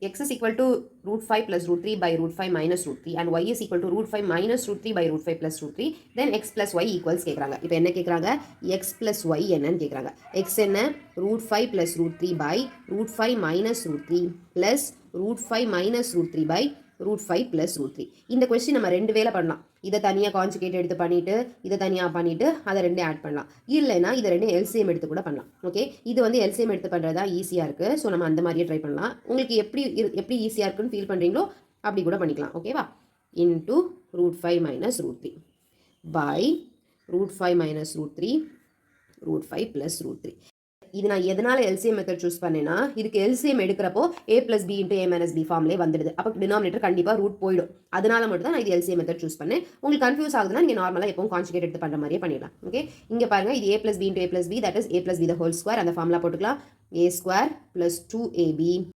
x is equal to root 5 plus root 3 by root 5 minus root 3 and y is equal to root 5 minus root 3 by root 5 plus root 3, then x plus y equals கேட்குறாங்க. இப்போ என்ன கேட்குறாங்க, x plus y என்னன்னு கேட்குறாங்க. x என்ன, root 5 plus root 3 by root 5 minus root 3 plus root 5 minus root 3 by root 5 plus root 3. இந்த question நம்ம ரெண்டு வேலை பண்ணலாம். இதை தனியாக கான்ஜுகேட் எடுத்து பண்ணிவிட்டு இதை தனியாக பண்ணிவிட்டு அதை ரெண்டே ஆட் பண்ணலாம். இல்லைனா இதை ரெண்டு எல்சிஎம் எடுத்து கூட பண்ணலாம். ஓகே, இது வந்து எல்சிஎம் எடுத்து பண்ணுறதா ஈஸியாக இருக்குது. ஸோ நம்ம அந்த மாதிரியே ட்ரை பண்ணலாம். உங்களுக்கு எப்படி ஈஸியாக இருக்குன்னு ஃபீல் பண்ணுறீங்களோ அப்படி கூட பண்ணிக்கலாம். ஓகேவா, into root 5 minus root 3 by root 5 minus root 3 ரூட் 5 ப்ளஸ் ரூட் 3. இது நான் எதனால எல்சிஎம் மெத்தட் சூஸ் பண்ணேன்னா, இதுக்கு எல்சிஎம் எடுக்கிறப்போ a plus b into a minus b ஃபார்ம்லேயே வந்துடுது. அப்போ டினாமினேட்டர் கண்டிப்பாக ரூட் போயிடும். அதனால மட்டும் தான் நான் இது எல்சிஎம் மெத்தட் சூஸ் பண்ணேன். உங்களுக்கு கன்ஃபியூஸ் ஆகுதுன்னா நீங்கள் நார்மலாக எப்பவும் கான்ஜுகேட் எடுத்து பண்ணுற மாதிரியே பண்ணிடலாம். ஓகே, இங்கே பாருங்க, இது a plus b into a plus b, that is a plus b the whole square. அந்த ஃபார்முலா போட்டுக்கலாம். a square plus 2ab